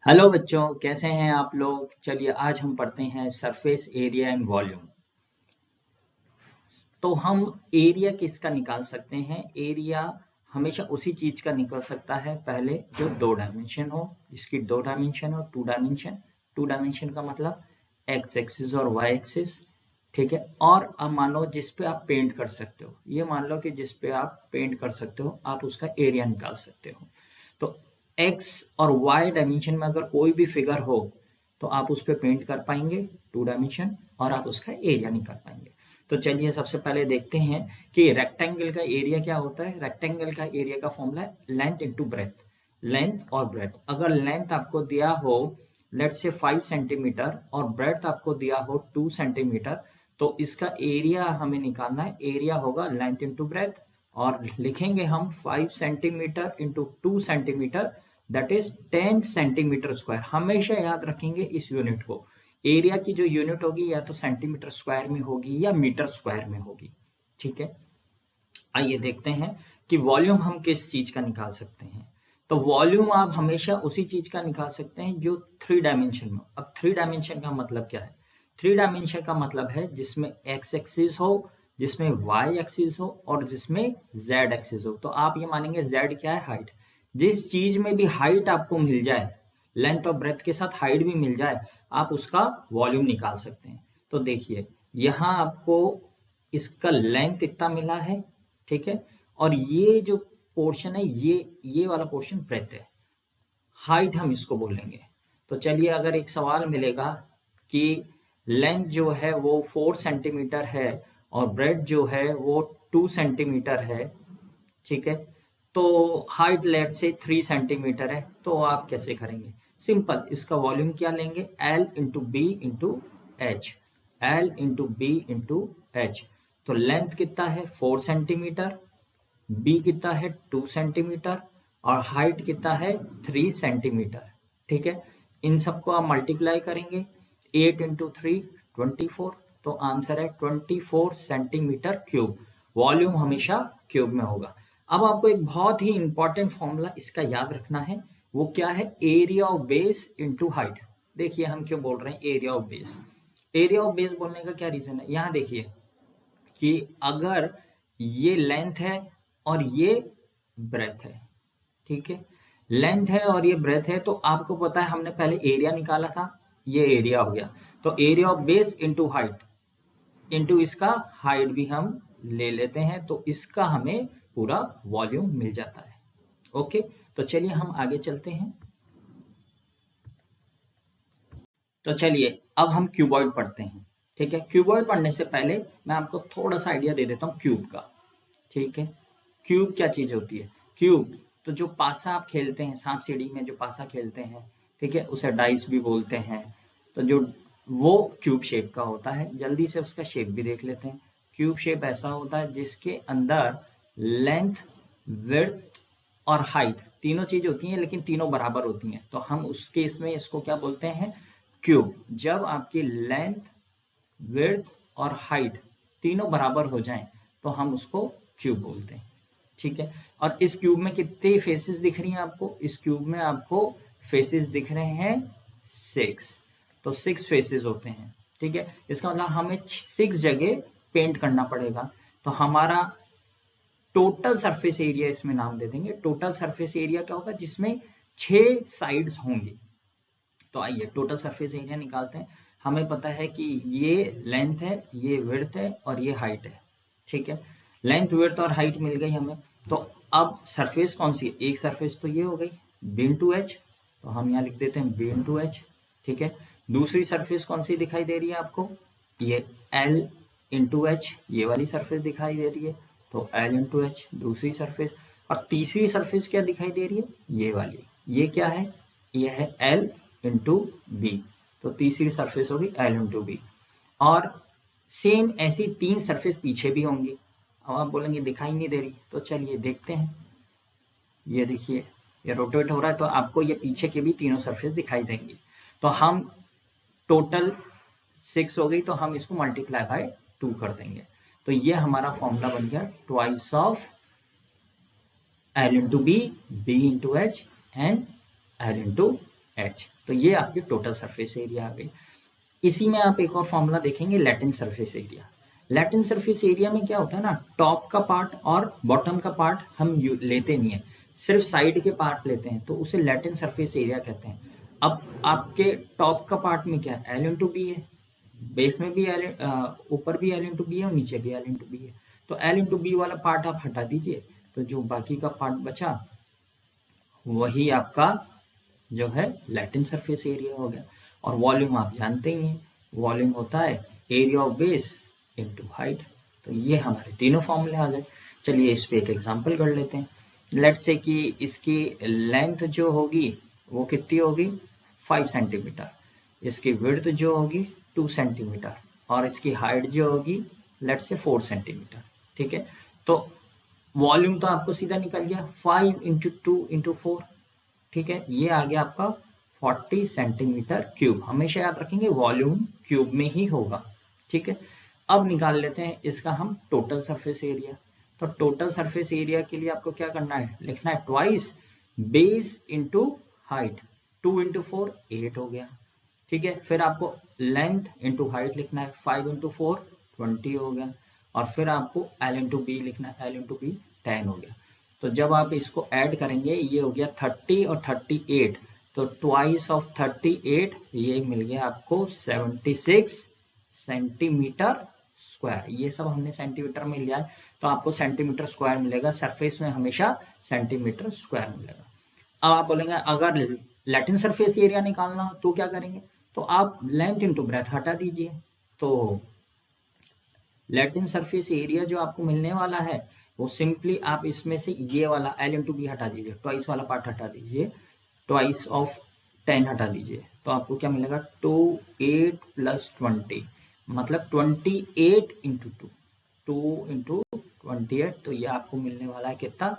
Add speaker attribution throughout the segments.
Speaker 1: Hello बच्चों, कैसे हैं आप लोग। चलिए आज हम पढ़ते हैं सरफेस एरिया एंड वॉल्यूम। तो हम एरिया किसका निकाल सकते हैं। एरिया हमेशा उसी चीज का निकल सकता है पहले जो दो डायमेंशन हो, जिसकी दो डायमेंशन हो। टू डायमेंशन का मतलब एक्स एक्सिस और वाई एक्सिस, ठीक है। और अब मान लो जिस पे आप पेंट कर सकते हो, ये मान लो कि जिस पे आप पेंट कर सकते हो आप उसका एरिया निकाल सकते हो। तो एक्स और वाई डायमेंशन में अगर कोई भी फिगर हो तो आप उस पर पेंट कर पाएंगे टू डायमेंशन, और आप उसका एरिया निकाल पाएंगे। तो चलिए सबसे पहले देखते हैं कि रेक्टेंगल का एरिया क्या होता है। रेक्टेंगल का एरिया का फॉर्मूला है लेंथ इंटू ब्रेथ। लेंथ और ब्रेथ, अगर लेंथ आपको दिया हो लेट से 5 सेंटीमीटर और ब्रेथ आपको दिया हो 2 सेंटीमीटर, तो इसका एरिया हमें निकालना है। एरिया होगा लेंथ इंटू ब्रेथ, और लिखेंगे हम 5 centimetre into 2 centimetre, that is 10 centimetre square. हमेशा याद रखेंगे इस यूनिट को। एरिया की जो यूनिट होगी या तो सेंटीमीटर स्क्वायर में होगी या मीटर स्क्वायर में होगी, ठीक है। आइए देखते हैं कि वॉल्यूम हम किस चीज का निकाल सकते हैं। तो वॉल्यूम आप हमेशा उसी चीज का निकाल सकते हैं जो थ्री डायमेंशन में। अब थ्री डायमेंशन का मतलब क्या है। थ्री डायमेंशन का मतलब है जिसमें एक्स एक्सिस हो, जिसमें वाई एक्सिस हो और जिसमें जेड एक्सिस हो। तो आप ये मानेंगे जेड क्या है, हाइट। जिस चीज में भी हाइट आपको मिल जाए, लेंथ और ब्रेथ के साथ हाइट भी मिल जाए, आप उसका वॉल्यूम निकाल सकते हैं। तो देखिए यहां आपको इसका लेंथ इतना मिला है, ठीक है। और ये जो पोर्शन है ये वाला पोर्शन ब्रेथ है, हाइट हम इसको बोलेंगे। तो चलिए अगर एक सवाल मिलेगा कि लेंथ जो है वो 4 सेंटीमीटर है और ब्रेथ जो है वो 2 सेंटीमीटर है, ठीक है। तो हाइट लेट से 3 सेंटीमीटर है, तो आप कैसे करेंगे। सिंपल, इसका वॉल्यूम क्या लेंगे, L into B into H. L into B into H. तो लेंथ कितना है 4 सेंटीमीटर, बी कितना है 2 सेंटीमीटर और हाइट कितना है 3 सेंटीमीटर, ठीक है। इन सबको आप मल्टीप्लाई करेंगे, 8 इंटू 3 24। तो आंसर है 24 सेंटीमीटर क्यूब। वॉल्यूम हमेशा क्यूब में होगा। अब आपको एक बहुत ही इंपॉर्टेंट फॉर्मूला इसका याद रखना है। वो क्या है, area of base into height. देखिए हम क्यों बोल रहे हैं area of base. Area of base बोलने का क्या रीजन है, यहाँ देखिए कि अगर ये लेंथ है और ये ब्रेथ है, ठीक है। लेंथ है और ये ब्रेथ है, तो आपको पता है हमने पहले एरिया निकाला था, ये एरिया हो गया। तो area of base into height, into इसका हाइट भी हम ले लेते हैं, तो इसका हमें पूरा वॉल्यूम मिल जाता है। ओके, तो चलिए हम आगे चलते हैं। तो चलिए अब हम क्यूबॉइड पढ़ते हैं, ठीक है। क्यूबॉइड पढ़ने से पहले मैं आपको थोड़ा सा आइडिया दे देता हूँ क्यूब का, ठीक है। क्यूब क्या चीज होती है। क्यूब तो जो पासा आप खेलते हैं, सांप सीढ़ी में जो पासा खेलते हैं, ठीक है, उसे डाइस भी बोलते हैं। तो जो वो क्यूब शेप का होता है, जल्दी से उसका शेप भी देख लेते हैं। क्यूब शेप ऐसा होता है जिसके अंदर लेंथ, विड्थ और हाइट तीनों चीज होती हैं, लेकिन तीनों बराबर होती हैं। तो हम उस केस में इसको क्या बोलते हैं, क्यूब। जब आपकी लेंथ, विड्थ और हाइट तीनों बराबर हो जाएं तो हम उसको क्यूब बोलते हैं, ठीक है। और इस क्यूब में कितने फेसेस दिख रही हैं आपको, इस क्यूब में आपको फेसेस दिख रहे हैं 6। तो 6 फेसेस होते हैं, ठीक है। इसका मतलब हमें 6 जगह पेंट करना पड़ेगा। तो हमारा टोटल सरफेस एरिया इसमें नाम दे देंगे। टोटल सरफेस एरिया क्या होगा, जिसमें 6 साइड्स होंगी। तो आइए टोटल सरफेस एरिया निकालते हैं। हमें पता है कि ये लेंथ है, ये विड्थ है और ये हाइट है, ठीक है। लेंथ, विड्थ और हाइट मिल गई हमें। तो अब सरफेस कौन सी है, एक सरफेस तो ये हो गई बी इंटू एच, तो हम यहाँ लिख देते हैं बी इंटू एच, ठीक है। दूसरी सरफेस कौन सी दिखाई दे रही है आपको, ये एल इंटू एच, ये वाली सरफेस दिखाई दे रही है, तो एल इंटू एच दूसरी सरफेस। और तीसरी सरफेस क्या दिखाई दे रही है, ये वाली, ये क्या है, ये है एल इंटू बी, तो तीसरी सरफेस होगी एल इंटू बी। और सेम ऐसी 3 सरफेस पीछे भी होंगी। अब आप बोलेंगे दिखाई नहीं दे रही, तो चलिए देखते हैं। ये देखिए ये रोटेट हो रहा है, तो आपको ये पीछे के भी तीनों सरफेस दिखाई देंगी। तो हम टोटल 6 हो गई, तो हम इसको मल्टीप्लाई बाय 2 कर देंगे। तो ये हमारा फॉर्मूला बन गया twice of L into B, B into H and L into h। तो ये आपकी टोटल सरफेस एरिया आ गई। इसी में आप एक और फॉर्मूला देखेंगे, latent surface area. Latent surface area में क्या होता है ना, टॉप का पार्ट और बॉटम का पार्ट हम लेते नहीं है, सिर्फ साइड के पार्ट लेते हैं, तो उसे लैटेंट सरफेस एरिया कहते हैं। अब आपके टॉप का पार्ट में क्या है, L × B है, बेस में भी ऊपर भी L × B है और नीचे भी L × B है, तो L × B वाला पार्ट आप हटा दीजिए, तो जो बाकी का पार्ट बचा वही आपका जो है लैटेंट सरफेस एरिया हो गया। और वॉल्यूम आप जानते ही हैं, वॉल्यूम होता है area of base into height. तो ये हमारे तीनों फॉर्मूले आ गए। चलिए इस पे एक एग्जांपल कर लेते हैं। लेट्स से कि इसकी लेंथ जो होगी वो कितनी होगी, 5 सेंटीमीटर, इसकी विड्थ जो होगी 2 सेंटीमीटर, और इसकी हाइट जो होगी लेट्स से 4 सेंटीमीटर। ठीक है, तो वॉल्यूम तो आपको सीधा निकल गया 5 × 2 × 4। ठीक है, ये आ गया आपका 40 सेंटीमीटर क्यूब। हमेशा याद रखेंगे वॉल्यूम क्यूब में ही होगा। ठीक है, अब निकाल लेते हैं इसका हम टोटल सरफेस एरिया। तो टोटल सरफेस एरिया के लिए आपको क्या करना है, लिखना है ट्वाइस बेस इंटू हाइट, 2 × 4 8 हो गया। ठीक है, फिर आपको लेंथ इंटू हाइट लिखना है, 5 × 4 20 हो गया, और फिर आपको L × B लिखना है, L × B 10 हो गया। तो जब आप इसको ऐड करेंगे ये हो गया 30 और 38, तो ट्वाइस ऑफ 38 ये मिल गया आपको 76 सेंटीमीटर स्क्वायर। ये सब हमने सेंटीमीटर में लिया है, तो आपको सेंटीमीटर स्क्वायर मिलेगा, सरफेस में हमेशा सेंटीमीटर स्क्वायर मिलेगा। अब आप बोलेंगे अगर लैटेंट सरफेस एरिया निकालना हो तो क्या करेंगे, तो आप लेंथ इंटू ब्रेथ हटा दीजिए। तो लैटेंट सरफेस एरिया जो आपको मिलने वाला है वो सिंपली आप इसमें से ये वाला L × B हटा दीजिए, ट्वाइस वाला पार्ट हटा दीजिए, ट्वाइस ऑफ 10 हटा दीजिए, तो आपको क्या मिलेगा 28 + 20, मतलब 28 × 2, 2 × 28, तो ये आपको मिलने वाला है कितना,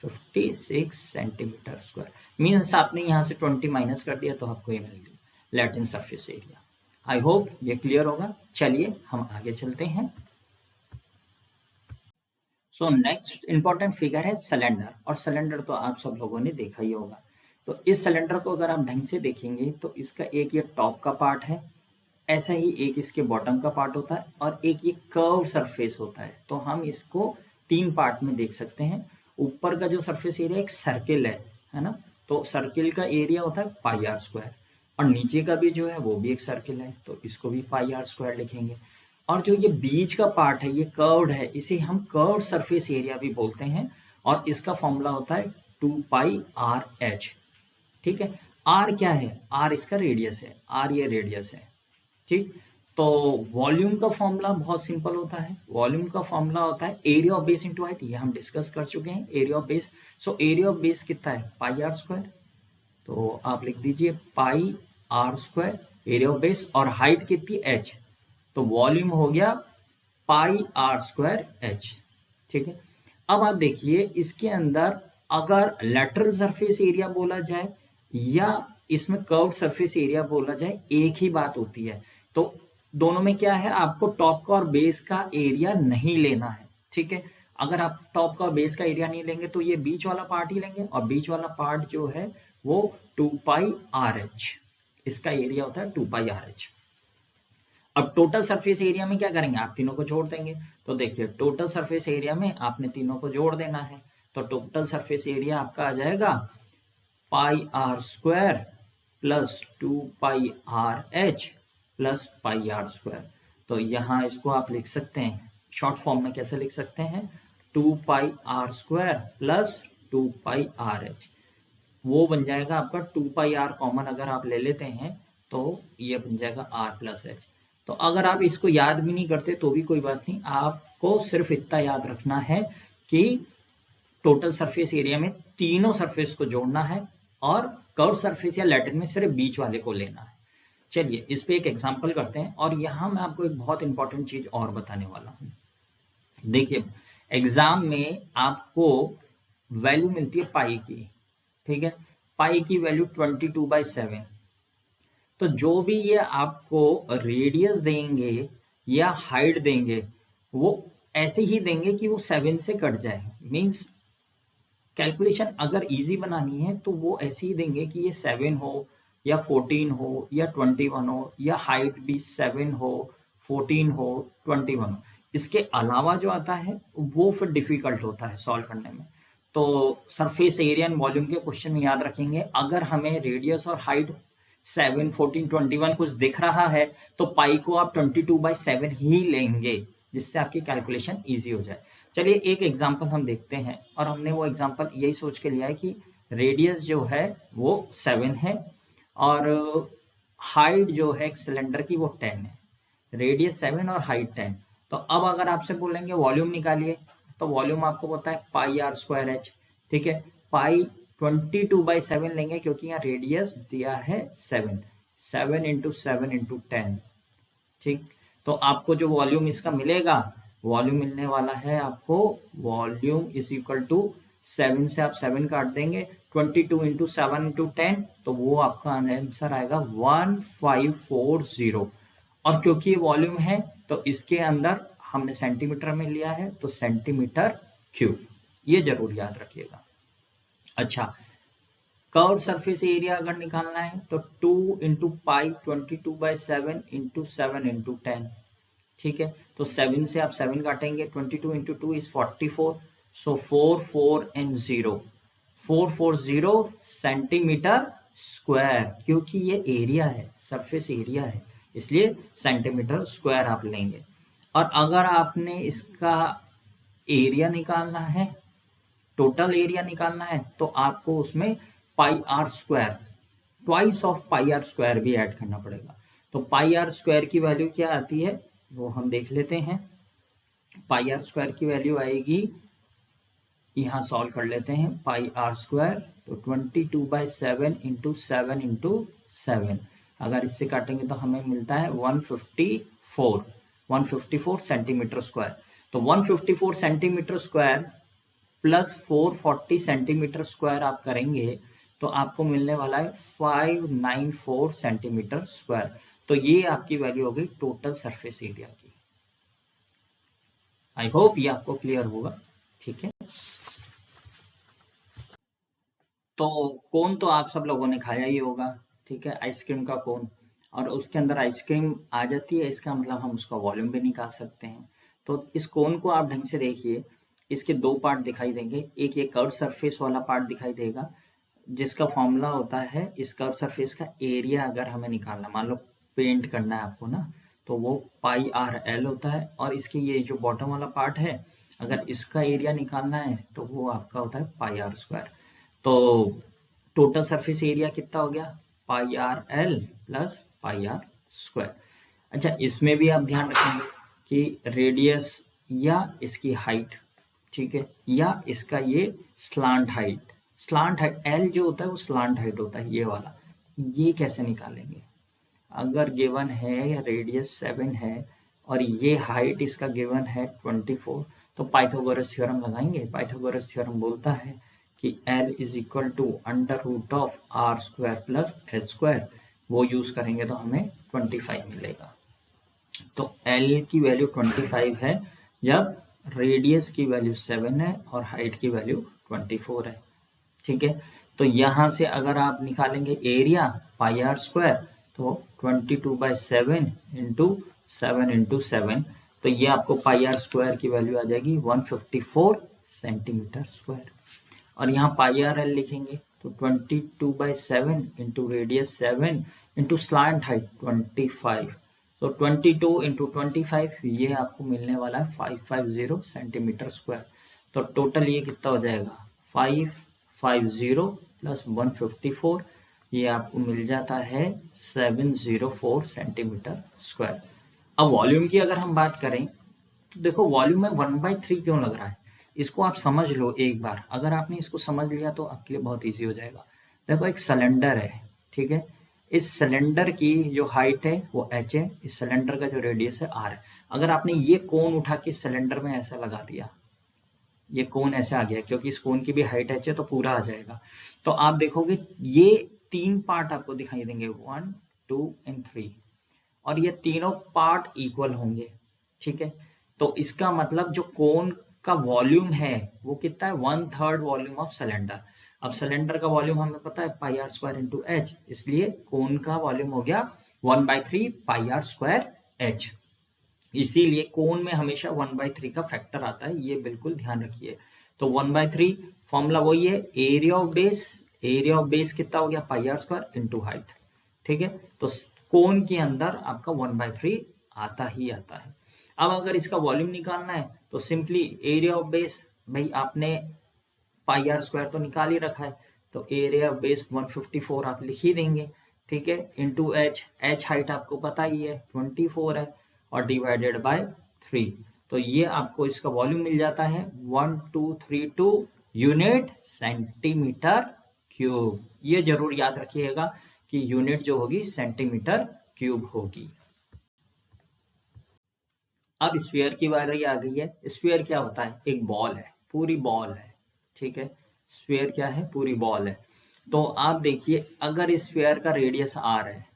Speaker 1: 56 सेंटीमीटर स्क्वायर। मीन्स आपने यहाँ से 20 माइनस कर दिया तो आपको ये मिल गया latent surface area. I hope ये क्लियर होगा। चलिए हम आगे चलते हैं। सो नेक्स्ट इंपॉर्टेंट फिगर है सिलेंडर, और सिलेंडर तो आप सब लोगों ने देखा ही होगा। तो इस सिलेंडर को अगर आप ढंग से देखेंगे तो इसका एक ये टॉप का पार्ट है, ऐसा ही एक इसके बॉटम का पार्ट होता है, और एक ये कर्व सरफेस होता है। तो हम इसको 3 पार्ट में देख सकते हैं। ऊपर का जो सरफेस एरिया एक सर्किल है ना, तो सर्किल का एरिया होता है πr², और नीचे का भी जो है वो भी एक सर्किल है, तो इसको भी πr² लिखेंगे। और जो ये बीच का पार्ट है ये कर्व्ड है, इसे हम कर्व सरफेस एरिया भी बोलते हैं, और इसका फॉर्मूला होता है 2πrh। ठीक है, r क्या है, r इसका रेडियस है, r ये रेडियस है। ठीक, तो वॉल्यूम का फॉर्मूला बहुत सिंपल होता है, वॉल्यूम का फॉर्मूला होता है area of base into height, ये हम डिस्कस कर चुके हैं, area of base. So area of base कितना है πr², तो आप लिख दीजिए πr², एरिया ऑफ बेस, और हाइट कितनी h, तो वॉल्यूम हो गया πr²h। ठीक है, अब आप देखिए इसके अंदर अगर लैटरल सरफेस एरिया बोला जाए या इसमें कर्व्ड सरफेस एरिया बोला जाए, एक ही बात होती है। तो दोनों में क्या है, आपको टॉप का और बेस का एरिया नहीं लेना है। ठीक है, अगर आप टॉप का और बेस का एरिया नहीं लेंगे तो ये बीच वाला पार्ट ही लेंगे, और बीच वाला पार्ट जो है वो 2πrh, इसका एरिया होता है 2πrh। अब टोटल सरफेस एरिया में क्या करेंगे, आप तीनों को जोड़ देंगे। तो देखिए टोटल सरफेस एरिया में आपने तीनों को जोड़ देना है, तो टोटल सरफेस एरिया आपका आ जाएगा πr² + 2πrh + πr²। तो यहाँ इसको आप लिख सकते हैं शॉर्ट फॉर्म में, कैसे लिख सकते हैं, 2πr² + 2πrh, वो बन जाएगा आपका 2πr कॉमन अगर आप ले लेते हैं तो ये बन जाएगा r + h। तो अगर आप इसको याद भी नहीं करते तो भी कोई बात नहीं, आपको सिर्फ इतना याद रखना है कि टोटल सरफेस एरिया में तीनों सरफेस को जोड़ना है, और कर्व सरफेस या लैटिन में सिर्फ बीच वाले को लेना है। चलिए इस पे एक एग्जांपल करते हैं, और यहाँ मैं आपको एक बहुत इंपॉर्टेंट चीज और बताने वाला हूँ। देखिए एग्जाम में आपको वैल्यू मिलती है पाई की, ठीक है, पाई की वैल्यू 22/7। तो जो भी ये आपको रेडियस देंगे या हाइट देंगे वो ऐसे ही देंगे कि वो 7 से कट जाए। मींस कैलकुलेशन अगर इजी बनानी है तो वो ऐसे ही देंगे कि ये 7 हो, या 14 हो या 21 हो या हाइट भी 7 हो, 14 हो, 21 हो। इसके अलावा जो आता है वो फिर डिफिकल्ट होता है सॉल्व करने में। तो सरफेस एरिया एंड वॉल्यूम के क्वेश्चन में याद रखेंगे, अगर हमें रेडियस और हाइट 7, 14, 21 कुछ दिख रहा है तो पाई को आप 22/7 ही लेंगे, जिससे आपकी कैलकुलेशन इजी हो जाए। चलिए एक एग्जांपल हम देखते हैं, और हमने वो एग्जांपल यही सोच के लिया है कि रेडियस जो है वो 7 है और हाइट जो है एक सिलेंडर की वो 10 है। रेडियस 7 और हाइट 10। तो अब अगर आपसे बोलेंगे वॉल्यूम निकालिए, तो वॉल्यूम आपको पता है पाई आर स्क्वायर एच, ठीक है। पाई 22/7 लेंगे क्योंकि यहाँ रेडियस दिया है 7, 7 × 7 × 10, ठीक। तो आपको जो वॉल्यूम इसका मिलेगा, वॉल्यूम मिलने वाला है आपको, वॉल्यूम इज इक्वल टू 7 से आप 7 काट देंगे, 22 × 7 × 10, तो वो आपका आंसर आएगा 1540। और क्योंकि ये वॉल्यूम है तो इसके अंदर हमने सेंटीमीटर में लिया है, तो सेंटीमीटर क्यूब, ये जरूर याद रखिएगा। अच्छा, कर्व सरफेस एरिया अगर निकालना है तो 2 × पाई 22/7 × 7 × 10, ठीक है। तो 7 से आप 7 काटेंगे, 22 × 2 is 44, so 4 4 and 0, 440 centimetre square, क्योंकि ये एरिया है, सरफेस एरिया है, इसलिए सेंटीमीटर स्क्वायर आप लेंगे। और अगर आपने इसका एरिया निकालना है, टोटल एरिया निकालना है, तो आपको उसमें pi are square, twice of pi are square भी ऐड करना पड़ेगा। तो पाई आर स्क्वायर की वैल्यू क्या आती है वो हम देख लेते हैं। पाई आर स्क्वायर की वैल्यू आएगी, यहाँ सॉल्व कर लेते हैं, पाई आर स्क्वायर तो 22/7 × 7 × 7, अगर इससे काटेंगे तो हमें मिलता है 154 सेंटीमीटर स्क्वायर। तो 154 centimetre square plus 440 centimetre square आप करेंगे तो आपको मिलने वाला है 594 सेंटीमीटर स्क्वायर। तो ये आपकी वैल्यू हो गई टोटल सरफेस एरिया की। आई होप ये आपको क्लियर होगा, ठीक है। तो कोन तो आप सब लोगों ने खाया ही होगा, ठीक है, आइसक्रीम का कोन, और उसके अंदर आइसक्रीम आ जाती है, इसका मतलब हम उसका वॉल्यूम भी निकाल सकते हैं। तो इस कोन को आप ढंग से देखिए, इसके दो पार्ट दिखाई देंगे, एक ये कर्व सरफेस वाला पार्ट दिखाई देगा, जिसका फॉर्मूला होता है इस कर्व सरफेस का एरिया अगर हमें निकालना, मान लो पेंट करना है आपको ना, तो वो पाई आर एल होता है। और इसके ये जो बॉटम वाला पार्ट है, अगर इसका एरिया निकालना है तो वो आपका होता है पाई आर स्क्वायर। तो टोटल सरफेस एरिया कितना हो गया, pi are l plus pi are square. अच्छा, इसमें भी आप ध्यान रखेंगे कि रेडियस या इसकी हाइट, ठीक है, या इसका ये स्लांट हाइट, एल जो होता है वो स्लांट हाइट होता है, ये वाला, ये कैसे निकालेंगे। अगर गिवन है रेडियस 7 है और ये हाइट इसका गिवन है 24, तो पाइथागोरस थ्योरम लगाएंगे। पाइथागोरस थ्योरम बोलता है कि L is equal to √r² plus h², वो यूज करेंगे तो हमें 25 मिलेगा। तो L की वैल्यू 25 है जब रेडियस की वैल्यू 7 है और हाइट की वैल्यू 24 है, ठीक है। तो यहां से अगर आप निकालेंगे एरिया पाई आर स्क्वायर, तो 22/7 × 7 × 7, तो ये आपको पाई आर स्क्वायर की वैल्यू आ जाएगी 154 सेंटीमीटर स्क्वायर। और यहाँ पाई आर एल लिखेंगे तो 22/7 × रेडियस 7 × स्लांट हाइट 25, तो 22 × 25, ये आपको मिलने वाला है 550 सेंटीमीटर स्क्वायर। तो टोटल ये कितना हो जाएगा, 550 प्लस 154, ये आपको मिल जाता है 704 सेंटीमीटर स्क्वायर। अब वॉल्यूम की अगर हम बात करें तो देखो वॉल्यूम में 1/3 क्यों लग रहा है, इसको आप समझ लो एक बार। अगर आपने इसको समझ लिया तो आपके लिए बहुत इजी हो जाएगा। देखो एक सिलेंडर है, ठीक है, इस सिलेंडर की जो हाइट है वो h है, इस सिलेंडर का जो रेडियस है r है। अगर आपने ये कोन उठा के सिलेंडर में ऐसा लगा दिया, ये कोन ऐसे आ गया, क्योंकि इस कोन की भी हाइट h है तो पूरा आ जाएगा। तो आप देखोगे ये 3 पार्ट आपको दिखाई देंगे, 1 2 and 3, और ये तीनों पार्ट इक्वल होंगे, ठीक है। तो इसका मतलब जो कोन का वॉल्यूम है वो कितना है, 1/3 वॉल्यूम ऑफ सिलेंडर। अब सिलेंडर का वॉल्यूम हमें पता है pi are square into H, इसलिए कोन का वॉल्यूम हो गया 1/3 पाई आर स्क्वायर एच। इसीलिए कोन में हमेशा 1/3 का फैक्टर आता है, ये बिल्कुल ध्यान रखिए। तो 1/3 फॉर्मूला वही है, area of base, area of base कितना हो गया pi are square into height, ठीक है। तो कोन के अंदर आपका 1/3 आता ही आता है। अब अगर इसका वॉल्यूम निकालना है तो सिंपली एरिया ऑफ बेस, भाई आपने पाई आर स्क्वायर तो निकाल ही रखा है, तो एरिया ऑफ बेस 154 आप लिख ही देंगे, ठीक है, इंटू एच, एच हाइट आपको पता ही है 24 है, और डिवाइडेड बाय 3, तो ये आपको इसका वॉल्यूम मिल जाता है 1232 यूनिट सेंटीमीटर क्यूब। ये जरूर याद रखिएगा कि यूनिट जो होगी सेंटीमीटर क्यूब होगी। अब स्फीयर की बारी आ गई है। स्फीयर क्या होता है, एक बॉल है, पूरी बॉल है, ठीक है। स्फीयर क्या है, पूरी बॉल है। तो आप देखिए अगर इस स्फीयर का रेडियस आर है,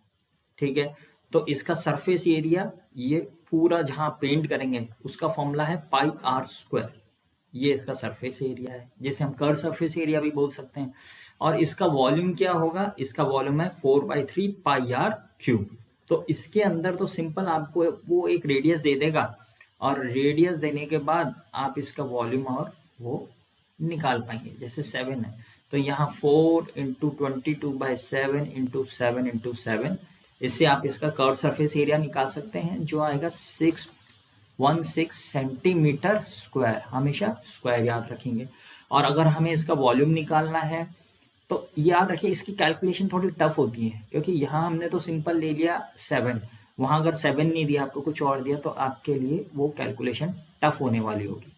Speaker 1: ठीक है, तो इसका सरफेस एरिया, ये पूरा जहां पेंट करेंगे उसका फॉर्मूला है पाई आर स्क्वायर, ये इसका सरफेस एरिया है, जैसे हम कर्व सरफेस एरिया भी बोल सकते हैं। और इसका वॉल्यूम क्या होगा, इसका वॉल्यूम है 4/3 पाई आर क्यूब। तो इसके अंदर तो सिंपल आपको वो एक रेडियस दे देगा, और रेडियस देने के बाद आप इसका वॉल्यूम और वो निकाल पाएंगे। जैसे 7 है तो यहाँ 4 इंटू 22/7 इंटू 7 इंटू 7, इससे आप इसका कर्व सरफेस एरिया निकाल सकते हैं, जो आएगा 616 सेंटीमीटर स्क्वायर। हमेशा स्क्वायर याद रखेंगे। और अगर हमें इसका वॉल्यूम निकालना है तो याद रखिए इसकी कैलकुलेशन थोड़ी टफ होती है, क्योंकि यहाँ हमने तो सिंपल ले लिया 7, वहां अगर 7 नहीं दिया आपको कुछ और दिया तो आपके लिए वो कैलकुलेशन टफ होने वाली होगी।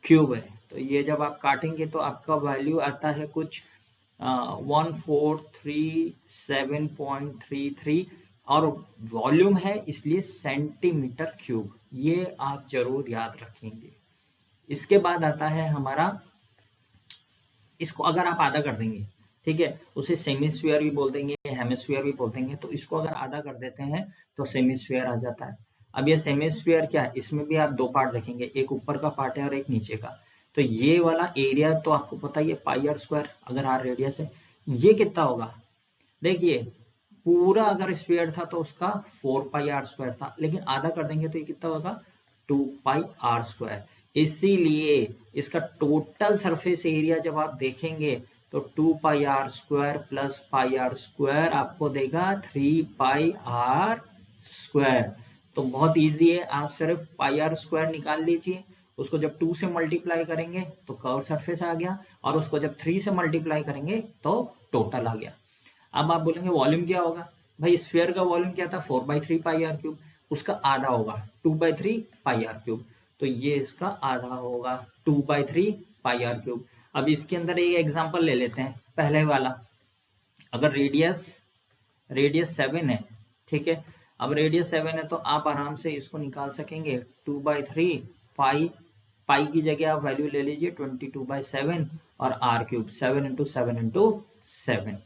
Speaker 1: क्यूब है तो ये जब आप काटेंगे तो आपका वैल्यू आता है कुछ 1437.33, और वॉल्यूम है इसलिए सेंटीमीटर क्यूब, ये आप जरूर याद रखेंगे। इसके बाद आता है हमारा, इसको अगर आप आधा कर देंगे, ठीक है, उसे सेमीस्फीयर भी बोल देंगे, हेमिस्फीयर भी बोल देंगे, तो इसको अगर आधा कर देते हैं तो सेमीस्फीयर आ जाता है। अब ये सेमीस्फीयर क्या है, इसमें भी आप दो पार्ट देखेंगे, एक ऊपर का पार्ट है और एक नीचे का। तो ये वाला एरिया तो आपको पता ही है पाई आर स्क्वायर, अगर आर रेडियस है, ये कितना होगा, देखिए पूरा अगर स्फीयर था तो उसका 4 पाई आर स्क्वायर था, लेकिन आधा कर देंगे तो ये कितना होगा 2 पाई आर स्क्वायर। इसीलिए इसका टोटल सरफेस एरिया जब आप देखेंगे तो 2 pi are square plus pi are square आपको देगा 3 पाई आर स्क्वायर। तो बहुत इजी है, आप सिर्फ पाई आर स्क्वायर निकाल लीजिए, उसको जब 2 से मल्टीप्लाई करेंगे तो कर्व सरफेस आ गया, और उसको जब 3 से मल्टीप्लाई करेंगे तो टोटल आ गया। अब आप बोलेंगे वॉल्यूम क्या होगा, भाई स्फीयर का वॉल्यूम क्या था 4/3 पाई आर क्यूब, उसका आधा होगा 2/3 पाई आर क्यूब, तो ये इसका आधा होगा 2/3 पाई आर क्यूब। अब इसके अंदर एक एग्जांपल ले लेते हैं, पहले वाला, अगर रेडियस 7 है, ठीक है, अब रेडियस 7 है तो आप आराम से इसको निकाल सकेंगे 2/3 पाई, पाई की जगह आप वैल्यू ले लीजिए 22/7, और आर क्यूब 7 इंटू 7 इंटू 7,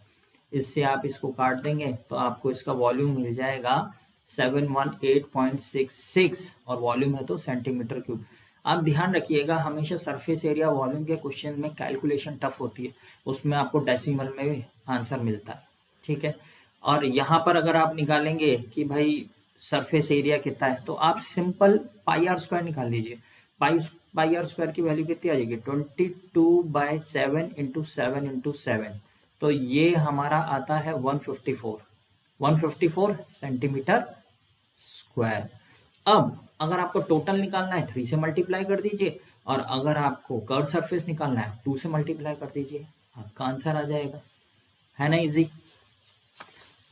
Speaker 1: इससे आप इसको काट देंगे तो आपको इसका वॉल्यूम मिल जाएगा 718.66, और वॉल्यूम है तो सेंटीमीटर क्यूब। आप ध्यान रखिएगा हमेशा सरफेस एरिया वॉल्यूम के क्वेश्चन में कैलकुलेशन टफ होती है, उसमें आपको डेसिमल में आंसर मिलता है, ठीक है। और यहाँ पर अगर आप निकालेंगे कि भाई सरफेस एरिया कितना है, तो आप सिंपल पाई आर स्क्वायर निकाल लीजिए। पाई आर स्क्वायर की वैल्यू कितनी आ जाएगी 22/7 इंटू 7 इंटू 7, तो ये हमारा आता है 154 सेंटीमीटर स्क्वायर। अब अगर आपको टोटल निकालना है 3 से मल्टीप्लाई कर दीजिए, और अगर आपको कर्व सरफेस निकालना है 2 से मल्टीप्लाई कर दीजिए, आपका आंसर आ जाएगा, है ना इजी।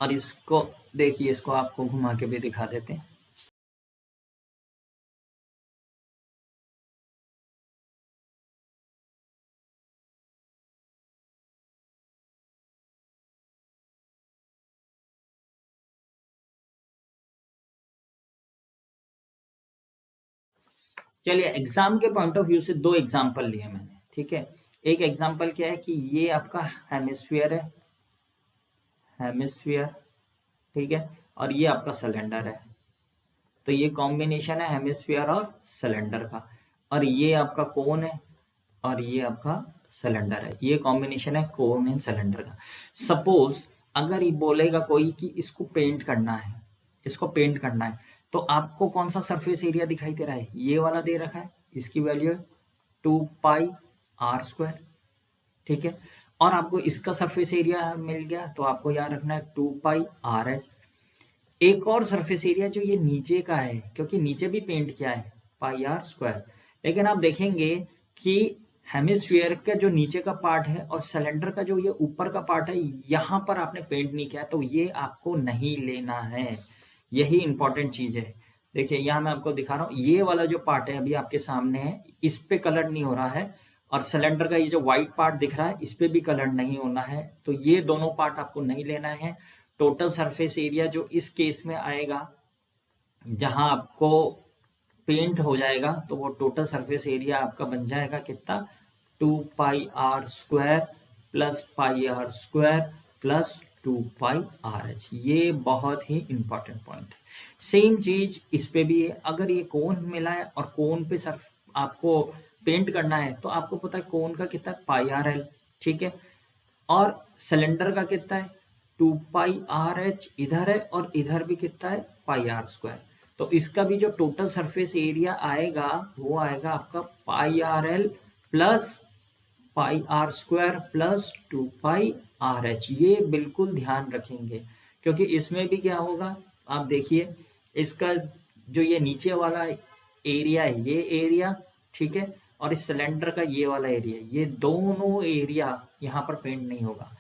Speaker 1: और इसको देखिए, इसको आपको घुमा के भी दिखा देते हैं। चलिए एग्जाम के पॉइंट ऑफ व्यू से दो एग्जाम्पल लिए मैंने, ठीक है। एक एग्जाम्पल क्या है कि ये आपका हेमिस्फीयर है, हेमिस्फीयर, ठीक है, और ये आपका सिलेंडर है, तो ये कॉम्बिनेशन है हेमिस्फीयर और सिलेंडर का। और ये आपका कोन है और ये आपका सिलेंडर है। ये कॉम्बिनेशन है कोन एंड सिलेंडर का। सपोज अगर ये बोलेगा कोई कि इसको पेंट करना है, इसको पेंट करना है, तो आपको कौन सा सरफेस एरिया दिखाई दे रहा है? ये वाला दे रखा है, इसकी वैल्यू 2 पाई आर स्क्वायर, ठीक है। और आपको इसका सरफेस एरिया मिल गया, तो आपको याद रखना है 2 पाई आर एच। एक और सरफेस एरिया जो ये नीचे का है, क्योंकि नीचे भी पेंट किया है, पाई आर स्क्वायर। लेकिन आप देखेंगे कि हेमिस्फीयर का जो नीचे का पार्ट है और सिलेंडर का जो ये ऊपर का पार्ट है, यहाँ पर आपने पेंट नहीं किया, तो ये आपको नहीं लेना है। यही इंपॉर्टेंट चीज है। देखिए यहाँ मैं आपको दिखा रहा हूँ, ये वाला जो पार्ट है अभी आपके सामने है, इस पे कलर नहीं हो रहा है, और सिलेंडर का ये जो व्हाइट पार्ट दिख रहा है, इस पे भी कलर नहीं होना है। तो ये दोनों पार्ट आपको नहीं लेना है। टोटल सरफेस एरिया जो इस केस में आएगा, जहां आपको पेंट हो जाएगा, तो वो टोटल सरफेस एरिया आपका बन जाएगा कितना? 2 pi are square plus pi are square plus 2 pi r h. ये बहुत ही इंपॉर्टेंट पॉइंट है। सेम चीज इस पे भी है। अगर ये कोन मिला है और कोन पे सर आपको पेंट करना है, तो आपको पता है कोन का कितना है? पाई आर एल, ठीक है। और सिलेंडर का कितना है? 2 पाई आर एच इधर है, और इधर भी कितना है? Pi are square. तो इसका भी जो टोटल सरफेस एरिया आएगा, वो आएगा आपका pi are l plus pi are square plus 2 pi r h. ये बिल्कुल ध्यान रखेंगे, क्योंकि इसमें भी क्या होगा, आप देखिए इसका जो ये नीचे वाला एरिया है, ये एरिया, ठीक है, और इस सिलेंडर का ये वाला एरिया, ये दोनों एरिया यहाँ पर पेंट नहीं होगा।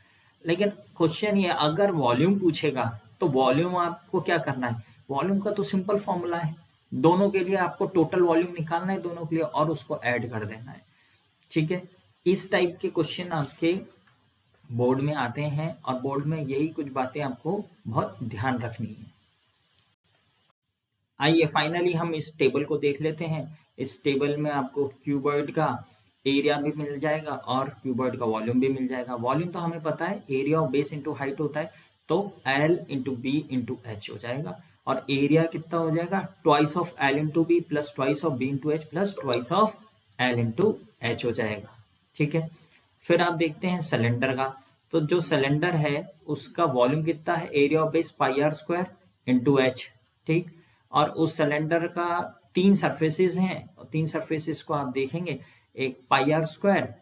Speaker 1: लेकिन क्वेश्चन ये, अगर वॉल्यूम पूछेगा, तो वॉल्यूम आपको क्या करना है? वॉल्यूम का तो सिंपल फॉर्मूला है, दोनों के लिए आपको टोटल वॉल्यूम निकालना है दोनों के लिए, और उसको ऐड कर देना है, ठीक है। इस टाइप के क्वेश्चन आपके बोर्ड में आते हैं, और बोर्ड में यही कुछ बातें आपको बहुत ध्यान रखनी है। आइए फाइनली हम इस टेबल को देख लेते हैं। इस टेबल में आपको क्यूबॉइड का एरिया भी मिल जाएगा और क्यूबॉइड का वॉल्यूम भी मिल जाएगा। वॉल्यूम तो हमें पता है, area of base into height होता है, तो L into B into H हो जाएगा। और एरिया कितना हो जाएगा? Twice of L into B plus twice of B into H plus twice of L into H हो जाएगा, ठीक है। फिर आप देखते हैं सिलेंडर का। तो जो सिलेंडर है उसका वॉल्यूम कितना है? Area of base pi are square into H, ठीक। और उस सिलेंडर का 3 सरफेसेस हैं, और 3 सरफेसेस को आप देखेंगे, एक pi are square,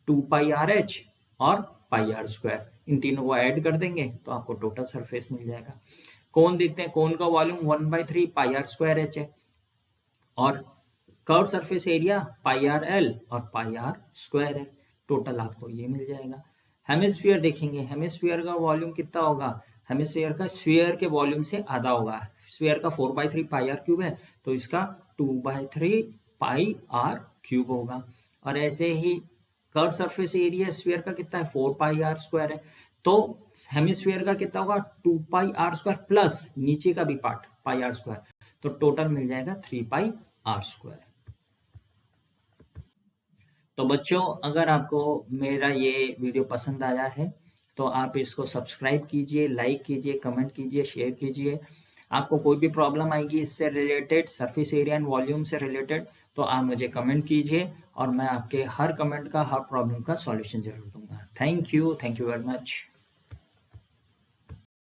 Speaker 1: 2 pi r h और पाई आर स्क्वायर। इन तीनों को ऐड कर देंगे तो आपको टोटल सरफेस मिल जाएगा। कोन देखते हैं, कोन का volume 1/3 pi are square H है, और curve surface area pi are L और पाई आर स्क्वायर है। टोटल आपको ये मिल जाएगा। हेमिस्फीयर देखेंगे, हेमिस्फीयर का वॉल्यूम कितना होगा? हेमिस्फीयर का स्फीयर के वॉल्यूम से आधा होगा। स्फीयर का 4/3 पाई आर क्यूब है, तो इसका 2/3 पाई आर क्यूब होगा। और ऐसे ही कर्व सरफेस एरिया स्फीयर का कितना है? 4 पाई आर स्क्वायर है। तो हेमिस्फीयर का कितना होगा? 2 पाई आर स्क्वायर प्लस नीचे का भी पार्ट पाई आर स्क्वायर, तो टोटल मिल जाएगा 3 पाई आर स्क्वायर। तो बच्चों, अगर आपको मेरा ये वीडियो पसंद आया है, तो आप इसको सब्सक्राइब कीजिए, लाइक कीजिए, कमेंट कीजिए, शेयर कीजिए। आपको कोई भी प्रॉब्लम आएगी इससे related, surface area and volume से रिलेटेड, तो आप मुझे कमेंट कीजिए, और मैं आपके हर कमेंट का, हर प्रॉब्लम का सॉल्यूशन जरूर दूंगा। Thank you very much.